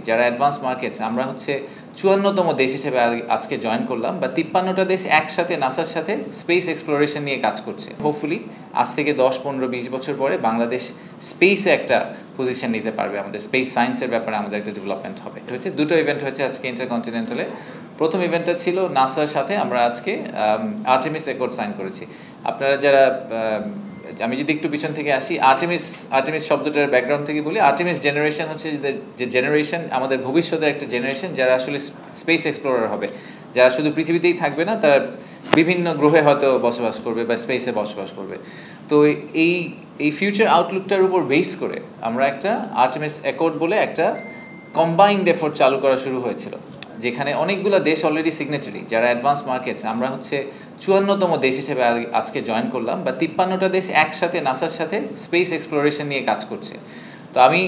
যারা advance markets আমরা হচ্ছে ৫৪তম দেশ হিসেবে আজকে জয়েন করলাম বা ৫৩টা দেশ একসাথে নাসার সাথে স্পেস এক্সপ্লোরেশন নিয়ে কাজ করছে। হোপফুলি আজ থেকে ১০, ১৫, ২০ বছর পরে বাংলাদেশ স্পেসে একটা পজিশন নিতে পারবে। আমাদের স্পেস সায়েন্সের ব্যাপারে আমাদের একটা ডেভেলপমেন্ট হবে। হয়েছে দুটো ইভেন্ট হয়েছে আজকে ইন্টারকন্টিনেন্টালে। প্রথম ইভেন্টটা ছিল নাসার সাথে আমরা আজকে আর্টেমিস অ্যাকর্ড সাইন করেছি। আপনারা যারা আমি যদি একটু পিছন থেকে আসি, আর্টেমিস শব্দটার ব্যাকগ্রাউন্ড থেকে বলি, আর্টেমিস জেনারেশন হচ্ছে যে জেনারেশন আমাদের ভবিষ্যতের একটা জেনারেশন যারা আসলে স্পেস এক্সপ্লোরার হবে, যারা শুধু পৃথিবীতেই থাকবে না, তারা বিভিন্ন গ্রহে হয়তো বসবাস করবে বা স্পেসে বসবাস করবে। তো এই ফিউচার আউটলুকটার উপর বেস করে আমরা একটা আর্টেমিস অ্যাকর্ড বলে একটা কম্বাইন্ড এফোর্ট চালু করা শুরু হয়েছিল, যেখানে অনেকগুলো দেশ অলরেডি সিগনেটারি। যারা অ্যাডভান্স মার্কেটস আমরা হচ্ছে ৫৪তম দেশ হিসেবে আজকে জয়েন করলাম বা ৫৩টা দেশ একসাথে নাসার সাথে স্পেস এক্সপ্লোরেশন নিয়ে কাজ করছে। তো আমি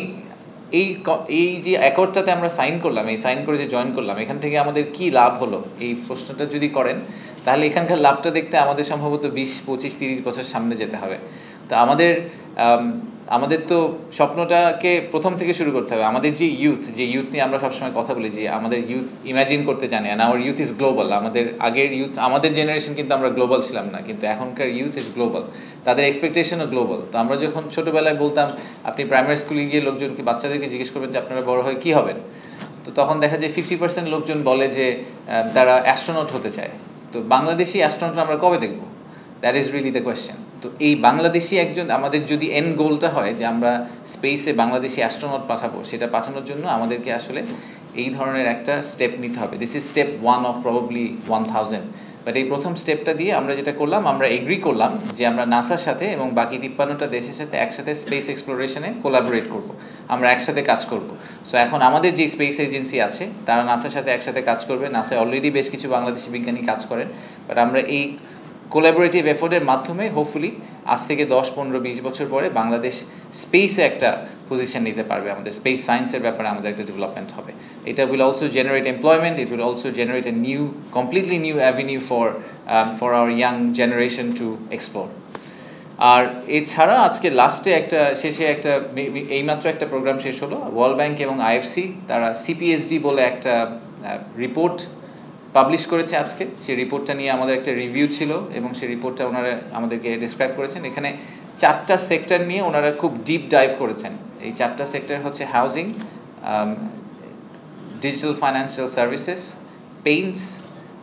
এই যে অ্যাকর্ডটাতে আমরা সাইন করলাম, এই সাইন করে যে জয়েন করলাম, এখান থেকে আমাদের কি লাভ হলো এই প্রশ্নটা যদি করেন, তাহলে এখানকার লাভটা দেখতে আমাদের সম্ভবত ২০, ২৫, ৩০ বছর সামনে যেতে হবে। তো আমাদের তো স্বপ্নটাকে প্রথম থেকে শুরু করতে হবে। আমাদের যে ইউথ নিয়ে আমরা সবসময় কথা বলি, যে আমাদের ইউথ ইম্যাজিন করতে জানে, and our youth is global. আগের ইউথ, আমাদের জেনারেশন কিন্তু আমরা গ্লোবাল ছিলাম না, কিন্তু এখনকার ইউথ ইজ গ্লোবাল, তাদের এক্সপেকটেশনও গ্লোবাল। তো আমরা যখন ছোটোবেলায় বলতাম, আপনি প্রাইমারি স্কুলে গিয়ে বাচ্চাদেরকে জিজ্ঞেস করবেন যে আপনারা বড় হয়ে কী হবেন, তো তখন দেখা যায় 50% লোকজন বলে যে তারা অ্যাস্ট্রোনট হতে চায়। তো বাংলাদেশি অ্যাস্ট্রোনট আমরা কবে দেখব? That is really the question. তো এই বাংলাদেশি একজন, আমাদের যদি এন্ড গোলটা হয় যে আমরা স্পেসে বাংলাদেশি অ্যাস্ট্রোনট পাঠাবো, সেটা পাঠানোর জন্য আমাদেরকে আসলে এই ধরনের একটা স্টেপ নিতে হবে। This is step 1 of probably 1000। But এই প্রথম স্টেপটা দিয়ে আমরা যেটা করলাম, আমরা এগ্রি করলাম যে আমরা নাসার সাথে এবং বাকি ৫৩টা দেশের সাথে একসাথে স্পেস এক্সপ্লোরেশনে কোলাবোরেট করব, আমরা একসাথে কাজ করব। সো এখন আমাদের যে স্পেস এজেন্সি আছে, তারা নাসার সাথে একসাথে কাজ করবে। নাসায় অলরেডি বেশ কিছু বাংলাদেশি বিজ্ঞানী কাজ করেন, বাট আমরা এই কোলাবোরেটিভ এফোর্টের মাধ্যমে হোপফুলি আজ থেকে ১০, ১৫, ২০ বছর পরে বাংলাদেশ স্পেসে একটা পজিশন নিতে পারবে। আমাদের স্পেস সায়েন্সের ব্যাপারে আমাদের একটা ডেভেলপমেন্ট হবে। এটা will also generate employment, it will also generate a completely new avenue for our young generation to explore. আর এছাড়া আজকে শেষে এইমাত্র একটা প্রোগ্রাম শেষ হলো। ওয়ার্ল্ড ব্যাংক এবং আইএফসি তারা সিপিএসডি বলে একটা রিপোর্ট পাবলিশ করেছে আজকে। সেই রিপোর্টটা নিয়ে আমাদের একটা রিভিউ ছিল এবং সেই রিপোর্টটা ওনারা আমাদেরকে ডিসক্রাইব করেছেন। এখানে 4টা সেক্টর নিয়ে ওনারা খুব ডিপ ডাইভ করেছেন। এই 4টা সেক্টর হচ্ছে housing, digital financial services, Paints,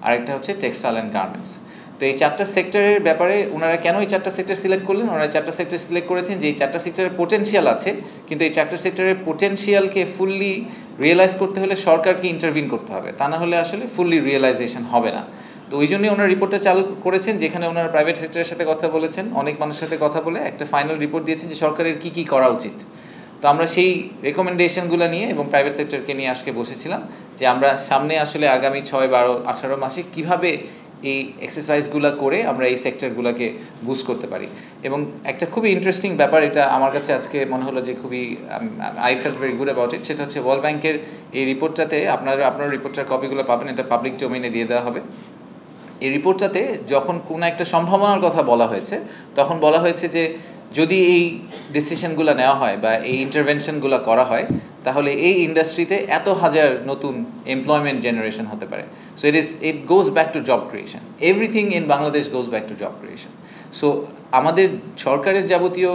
আরেকটা হচ্ছে টেক্সটাইল অ্যান্ড গার্মেন্টস। তো এই 4টা সেক্টরের ব্যাপারে ওনারা কেন এই 4টা সেক্টর সিলেক্ট করলেন? ওনারা 4টা সেক্টর সিলেক্ট করেছেন যে এই 4টা সেক্টরের পোটেনশিয়াল আছে, কিন্তু এই 4টা সেক্টরের পোটেনশিয়ালকে ফুললি রিয়েলাইজ করতে হলে সরকারকে ইন্টারভিন করতে হবে, তা না হলে আসলে ফুললি রিয়েলাইজেশন হবে না। তো ওই জন্যই ওনারা রিপোর্টটা চালু করেছেন, যেখানে ওনারা প্রাইভেট সেক্টরের সাথে কথা বলেছেন, অনেক মানুষের সাথে কথা বলে একটা ফাইনাল রিপোর্ট দিয়েছেন যে সরকারের কী কী করা উচিত। তো আমরা সেই রেকমেন্ডেশনগুলো নিয়ে এবং প্রাইভেট সেক্টরকে নিয়ে আজকে বসেছিলাম যে আমরা সামনে আসলে আগামী 6, 12, 18 মাসে কীভাবে এই এক্সারসাইজগুলো করে আমরা এই সেক্টরগুলোকে বুস্ট করতে পারি। এবং একটা খুবই ইন্টারেস্টিং ব্যাপার, এটা আমার কাছে আজকে মনে হলো যে খুবই I felt very good about it. সেটা হচ্ছে ওয়ার্ল্ড ব্যাংকের এই রিপোর্টটাতে আপনার রিপোর্টটার কপিগুলো পাবেন, এটা পাবলিক ডোমেইনে দিয়ে দেওয়া হবে। এই রিপোর্টটাতে যখন কোনো একটা সম্ভাবনার কথা বলা হয়েছে, তখন বলা হয়েছে যে যদি এই ডিসিশনগুলো নেওয়া হয় বা এই ইন্টারভেনশনগুলো করা হয়, তাহলে এই ইন্ডাস্ট্রিতে এত হাজার নতুন এমপ্লয়মেন্ট জেনারেশন হতে পারে। So it goes back to job creation. Everything in Bangladesh goes back to job creation. So আমাদের সরকারের যাবতীয়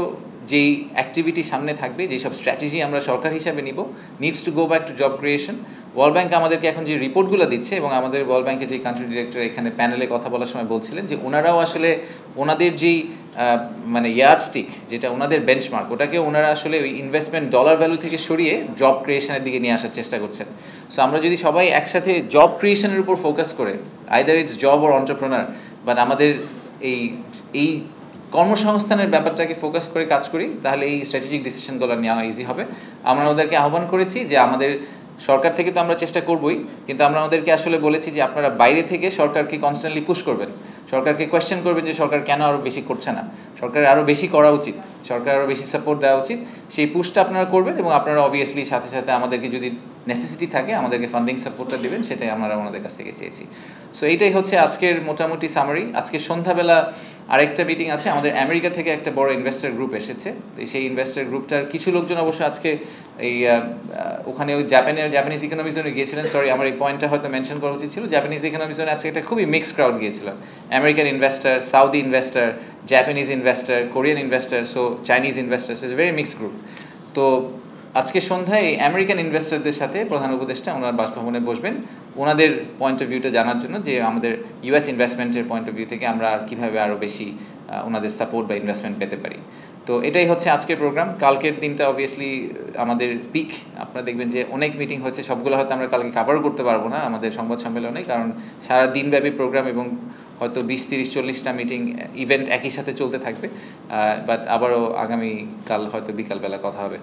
যেই অ্যাক্টিভিটি সামনে থাকবে, যেসব স্ট্র্যাটেজি আমরা সরকার হিসাবে নিব, needs to go back to job creation. World bank আমাদেরকে এখন যে রিপোর্টগুলো দিচ্ছে, এবং আমাদের ওয়ার্ল্ড ব্যাংকের যে কান্ট্রি ডিরেক্টর এখানে প্যানেলে কথা বলার সময় বলছিলেন যে ওনারাও আসলে ওনাদের যেই মানে ইয়ার্ডস্টিক, যেটা ওনাদের বেঞ্চমার্ক, ওটাকে ওনারা আসলে ওই ইনভেস্টমেন্ট ডলার ভ্যালু থেকে সরিয়ে জব ক্রিয়েশনের দিকে নিয়ে আসার চেষ্টা করছেন। সো আমরা যদি সবাই একসাথে জব ক্রিয়েশনের উপর ফোকাস করে, either it's job or entrepreneur, but আমাদের এই কর্মসংস্থানের ব্যাপারটাকে ফোকাস করে কাজ করি, তাহলে এই স্ট্র্যাটেজিক ডিসিশনগুলো নেওয়া ইজি হবে। আমরা ওদেরকে আহ্বান করেছি যে আমাদের সরকার থেকে তো আমরা চেষ্টা করবই, কিন্তু আমরা ওদেরকে আসলে বলেছি যে আপনারা বাইরে থেকে সরকারকে কনস্ট্যান্টলি পুশ করবেন, সরকারকে কোয়েশ্চেন করবেন যে সরকার কেন আরও বেশি করছে না, সরকারের আরও বেশি করা উচিত, সরকার আরও বেশি সাপোর্ট দেওয়া উচিত। সেই পুশটা আপনারা করবেন এবং আপনারা অবভিয়াসলি সাথে সাথে আমাদেরকে যদি নেসেসিটি থাকে আমাদেরকে ফান্ডিং সাপোর্টটা দেবেন, সেটাই আমরা ওনাদের কাছ থেকে চেয়েছি। সো এইটাই হচ্ছে আজকের মোটামুটি সামারি। আজকে সন্ধ্যাবেলা আরেকটা মিটিং আছে, আমাদের আমেরিকা থেকে একটা বড় ইনভেস্টর গ্রুপ এসেছে। তো সেই ইনভেস্টর গ্রুপটার কিছু লোকজন অবশ্য আজকে এই ওখানে ওই জাপানিজ ইকোনমি জোনে গিয়েছিলেন। সরি, আমার এই পয়েন্টটা হয়তো মেনশন করা উচিত ছিল। জাপানিজ ইকোনমি জোনে আজকে একটা খুবই মিক্সড ক্রাউড গিয়েছিল। American investor, Saudi investor, Japanese investor, Korean investor, so Chinese investor, so it's very mixed group. তো আজকে সন্ধ্যায় এই আমেরিকান ইনভেস্টরদের সাথে প্রধান উপদেষ্টা ওনার বাসভবনে বসবেন ওনাদের পয়েন্ট অফ ভিউটা জানার জন্য, যে আমাদের ইউএস ইনভেস্টমেন্টের পয়েন্ট অফ ভিউ থেকে আমরা আর কীভাবে আরও বেশি ওনাদের সাপোর্ট বা ইনভেস্টমেন্ট পেতে পারি। তো এটাই হচ্ছে আজকের প্রোগ্রাম। কালকের দিনটা অবভিয়াসলি আমাদের পিক। আপনারা দেখবেন যে অনেক মিটিং হচ্ছে, সবগুলো হয়তো আমরা কালকে কাভারও করতে পারবো না আমাদের সংবাদ সম্মেলনে, কারণ সারা দিনব্যাপী প্রোগ্রাম এবং হয়তো 20-30-40টা মিটিং ইভেন্ট একই সাথে চলতে থাকবে। বাট আবারও আগামীকাল হয়তো বিকালবেলা কথা হবে।